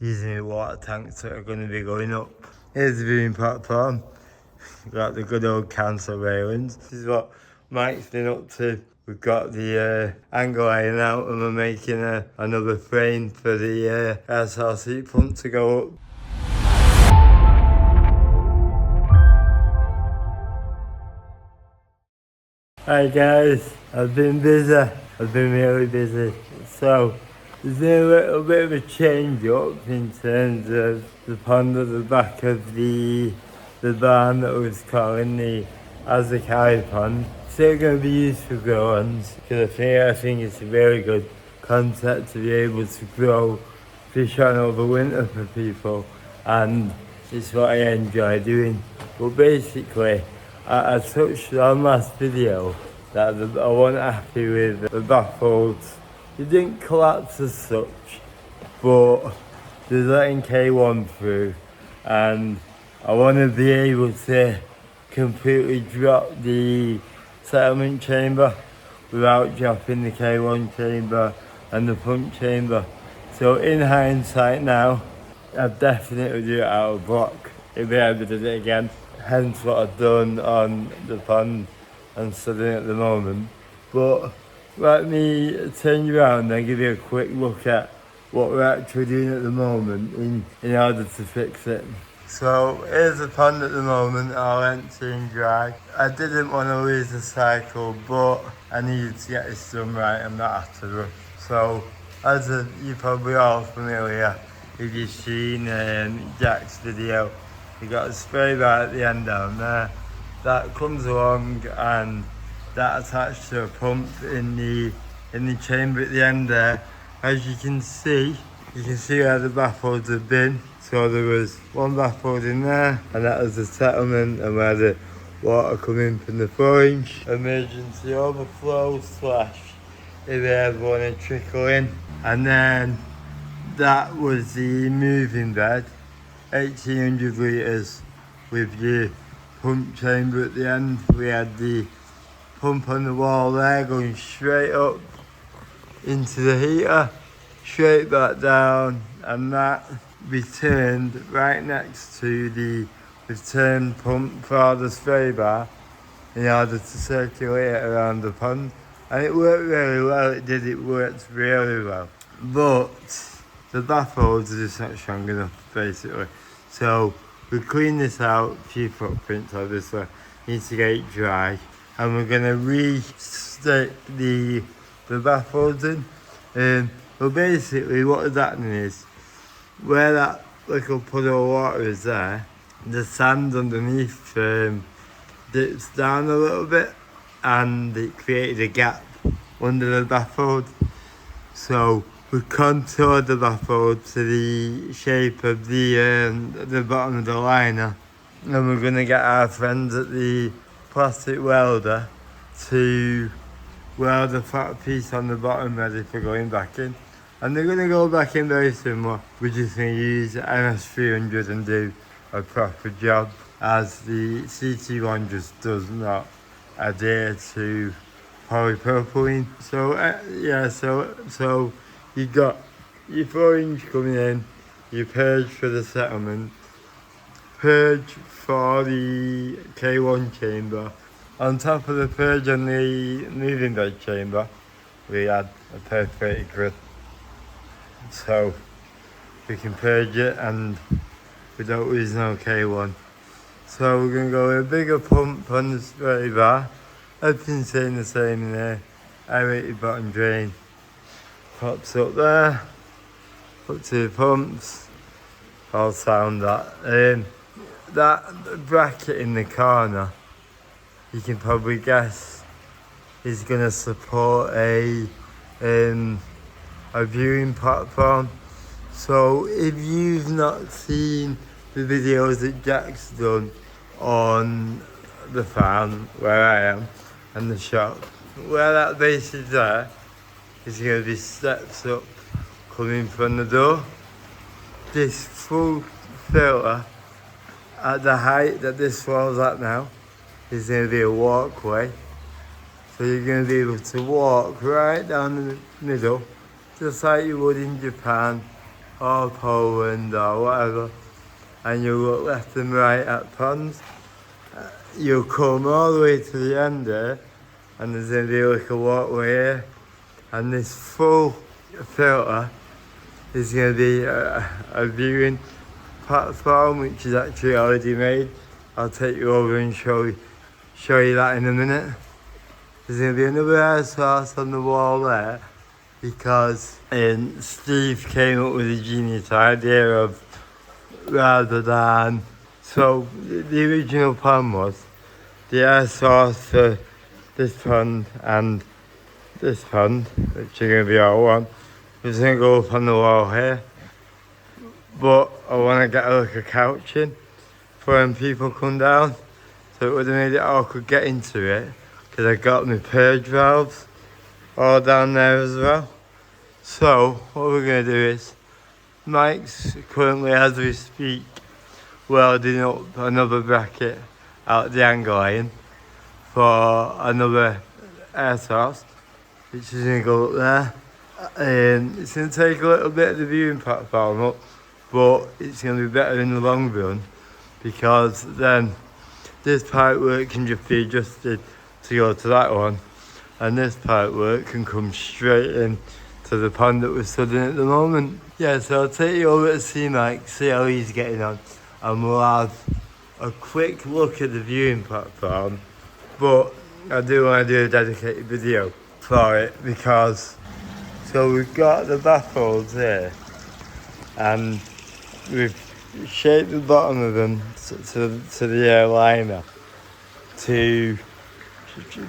using the water tanks that are going to be going up. Here's the viewing platform. Got the good old council railings. This is what Mike's been up to. We've got the angle iron out and we're making another frame for the SRC pump to go up. Hi guys, I've been busy. I've been really busy. So there's been a little bit of a change up in terms of the pond at the back of the barn that was calling the Azakai pond. Still going to be used for grow-ons because I think it's a very good concept to be able to grow fish on over winter for people, and it's what I enjoy doing. But basically, I touched on last video that I wasn't happy with the baffles. It didn't collapse as such, but they're letting K1 through, and I want to be able to completely drop the settlement chamber without dropping the K1 chamber and the pump chamber. So in hindsight now, I'd definitely do it out of block if I ever did it again. Hence what I've done on the pond and studying at the moment. But let me turn you around and give you a quick look at what we're actually doing at the moment in order to fix it. So here's the pond at the moment, all empty and dry. I didn't want to lose the cycle, but I needed to get this done right. I'm not after rush. So as you're probably all familiar, if you've seen Jack's video, you got a spray bar at the end down there. That comes along and that attached to a pump in the chamber at the end there. As you can see where the baffles have been. So there was one baffle in there, and that was the settlement and where the water coming from the 4-inch emergency overflow slash if they ever want to trickle in. And then that was the moving bed, 1800 litres with your pump chamber at the end. We had the pump on the wall there going straight up into the heater, straight back down, and that returned right next to the return pump for the spray bar in order to circulate it around the pond. And it worked really well, it worked really well. But the baffles are just not strong enough, basically. So we clean this out, a few footprints obviously, needs to get it dry. And we're gonna re-stick the baffles in. Well, basically what is happening is, where that little puddle of water is there, the sand underneath dips down a little bit, and it created a gap under the baffle. So we contoured the baffle to the shape of the bottom of the liner, and we're going to get our friends at the plastic welder to weld the flat piece on the bottom ready for going back in. And they're going to go back in very similar. We're just going to use MS300 and do a proper job, as the CT1 just does not adhere to polypropylene. So so you got your 4-inch coming in, your purge for the settlement, purge for the K1 chamber. On top of the purge on the moving bed chamber, we had a perforated grid. So we can purge it and we don't lose no K1. So we're going to go with a bigger pump on the spray bar. Everything's staying the same in there. Aerated bottom drain pops up there, up to the pumps, all sound that. That bracket in the corner, you can probably guess, is going to support a viewing platform. So if you've not seen the videos that Jack's done on the farm where I am and the shop, where that base is there is going to be steps up coming from the door. This full filter at the height that this falls at now is going to be a walkway. So you're going to be able to walk right down the middle, just like you would in Japan, or Poland or whatever, and you look left and right at ponds, you'll come all the way to the end there, and there's going to be like a walkway here, and this full filter is going to be a viewing platform which is actually already made. I'll take you over and show you that in a minute. There's going to be another air source on the wall there because Steve came up with a genius idea of rather than, so the original plan was the air source for this pond and this pond, which are going to be all one, was going to go up on the wall here, but I want to get like a couch in for when people come down, so it would have made it awkward getting to it, because I got my purge valves all down there as well. So what we're going to do is, Mike's currently, as we speak, welding up another bracket out the angle iron for another air source, which is going to go up there. It's going to take a little bit of the viewing platform up, but it's going to be better in the long run, because then this pipework can just be adjusted to go to that one, and this pipework can come straight in to the pond that we're studying at the moment. Yeah, so I'll take you over to see Mike, see how he's getting on, and we'll have a quick look at the viewing platform, but I do want to do a dedicated video for it, because so we've got the baffles here, and we've shaped the bottom of them to the airliner to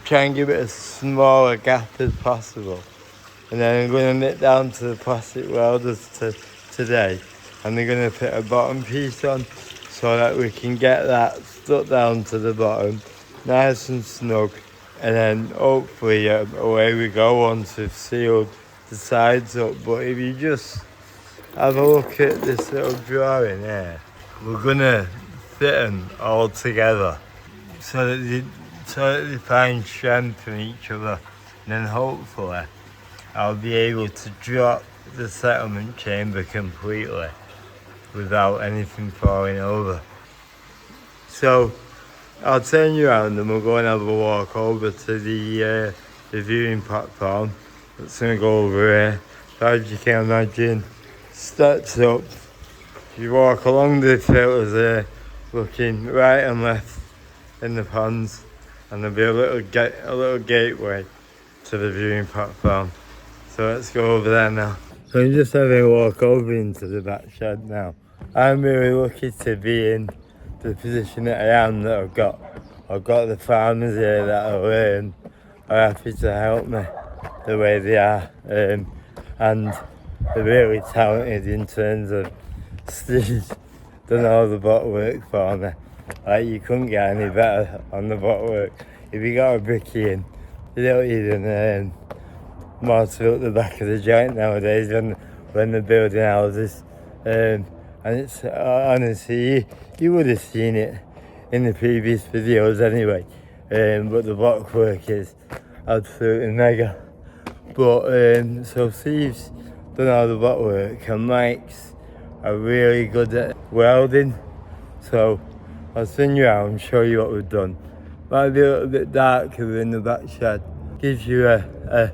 try and give it as small a gap as possible. And then I'm going to knit down to the plastic welders today, and they're going to put a bottom piece on so that we can get that stuck down to the bottom, nice and snug, and then hopefully away we go once we've sealed the sides up. But if you just have a look at this little drawing here, we're going to fit them all together so that they find strength from each other, and then hopefully I'll be able to drop the settlement chamber completely without anything falling over. So I'll turn you around and we'll go and have a walk over to the viewing platform that's going to go over here. So as you can imagine, steps up, you walk along the filters there, looking right and left in the ponds, and there'll be a little gateway to the viewing platform. So let's go over there now. So I'm just having a walk over into the back shed now. I'm really lucky to be in the position that I am, that I've got the farmers here that are happy to help me the way they are, and they're really talented in terms of Steve's done all the bot work for me. Like, you couldn't get any better on the bot work. If you got a bricky in, you don't even more to fill the back of the joint nowadays when they're building houses, and it's honestly, you would have seen it in the previous videos anyway, but the blockwork is absolutely mega. But so Steve's done all the blockwork, and Mike's are really good at welding, so I'll spin you around and show you what we've done. Might be a little bit darker in the back shed, gives you a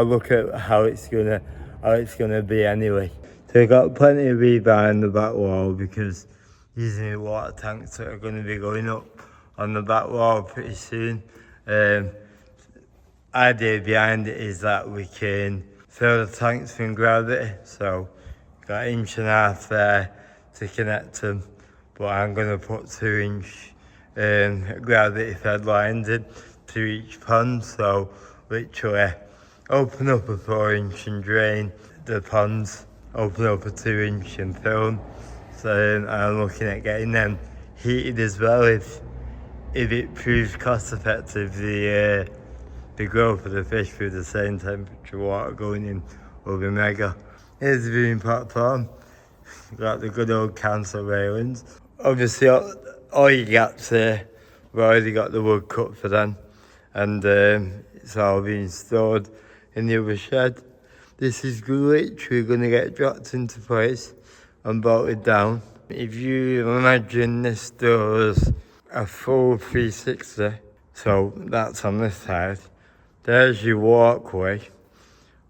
look at how it's gonna be anyway. So we've got plenty of rebar in the back wall, because using the water tanks that are going to be going up on the back wall pretty soon. Idea behind it is that we can fill the tanks from gravity, so got 1.5 inches there to connect them, but I'm going to put 2-inch gravity fed lines in to each pond, so literally open up a 4-inch and drain the ponds, open up a 2-inch and fill them. So I'm looking at getting them heated as well if it proves cost effective. The growth of the fish through the same temperature water going in will be mega. Here's the viewing platform. Got the good old council railings. Obviously all your gaps here, we've already got the wood cut for them, and it's all being stored in the other shed. This is literally going to get dropped into place and bolted down. If you imagine this does a full 360, so that's on this side. There's your walkway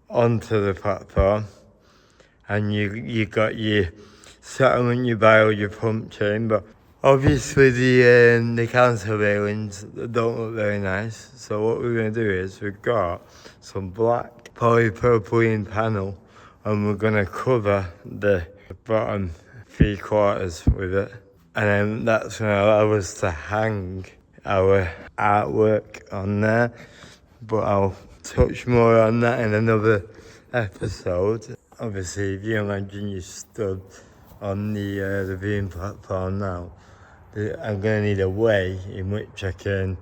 onto the platform, and you got your settlement, your barrel, your pump chamber. Obviously the council railings don't look very nice, so what we're going to do is we've got some black polypropylene panel, and we're going to cover the bottom 3/4 with it, and then that's going to allow us to hang our artwork on there, but I'll touch more on that in another episode. Obviously, if you imagine you stood on the viewing platform now, I'm going to need a way in which I can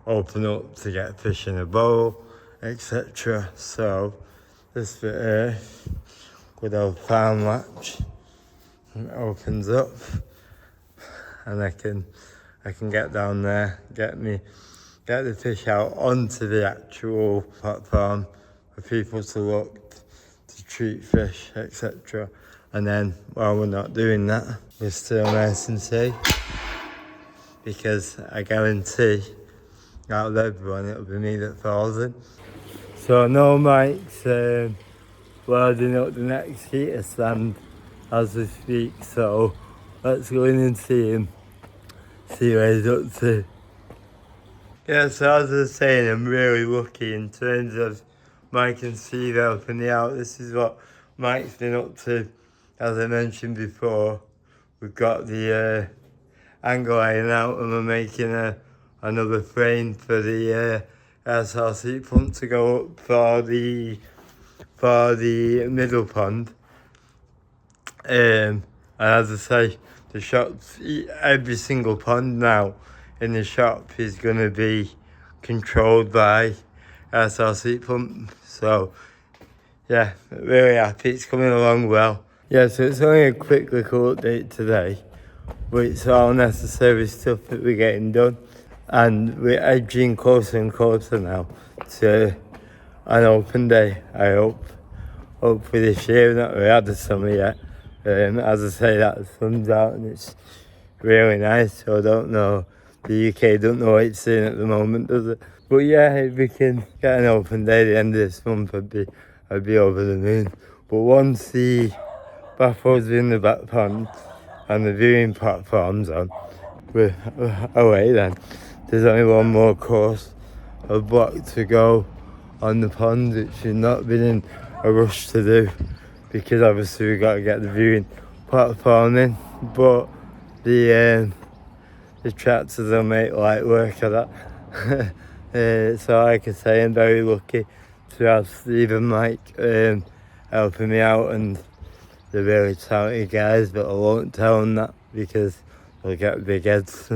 open up to get fish in a bowl, etc. So this bit here, with our farm latch, opens up, and I can get down there, get the fish out onto the actual platform for people to look, to treat fish, etc. And then while we're not doing that, we're still nice and safe, because I guarantee out of everyone it'll be me that falls in. So I know Mike's welding up the next heat of sand as we speak, so let's go in and see him, see what he's up to. Yeah, so as I was saying, I'm really lucky in terms of Mike and Steve helping me out. This is what Mike's been up to. As I mentioned before, we've got the angle iron out, and we're making another frame for the air source heat pump to go up for the middle pond. And as I say, the shops, every single pond now in the shop is going to be controlled by air source heat pump. So yeah, really happy, it's coming along well. Yeah, so it's only a quick little update today, but it's all necessary stuff that we're getting done, and we're edging closer and closer now to an open day, I hope. Hopefully this year. We've not really had the summer yet. As I say, that the sun's out and it's really nice, so I don't know, the UK don't know what it's doing at the moment, does it? But yeah, if we can get an open day at the end of this month, I'd be over the moon. But once the baffles are in the back pond and the viewing platform's on, we're away then. There's only one more course of block to go on the pond, which we've not been in a rush to do, because obviously we've got to get the viewing platform in, but the tractors will make light work of that. So like I say, I'm very lucky to have Steve and Mike helping me out, and they're really talented guys, but I won't tell them that because they'll get big heads.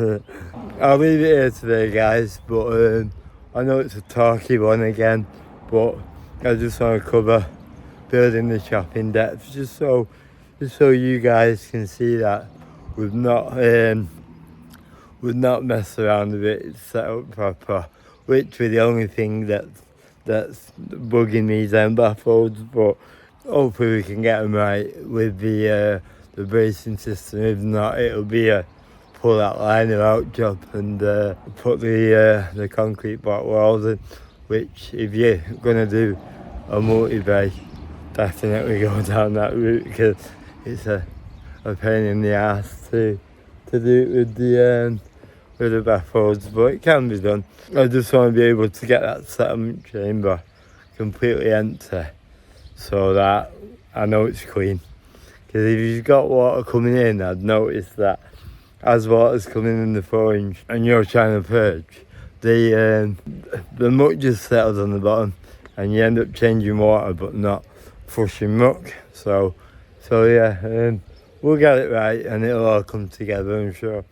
I'll leave it here today, guys, but I know it's a talky one again, but I just want to cover building the shop in depth, just so you guys can see that we've not messed around with it. It's set up proper. Literally the only thing that's bugging me is them baffles, but hopefully we can get them right with the bracing system. If not, it'll be a pull that liner out job and put the concrete block walls in, which if you're gonna do a multi-bay, definitely go down that route, because it's a pain in the ass to do it with the baffles, but it can be done. I just want to be able to get that settlement chamber completely empty, so that I know it's clean. Because if you've got water coming in, I'd notice that as water's coming in the 4-inch and you're trying to purge, the muck just settles on the bottom, and you end up changing water but not flushing muck. So yeah, we'll get it right and it'll all come together, I'm sure.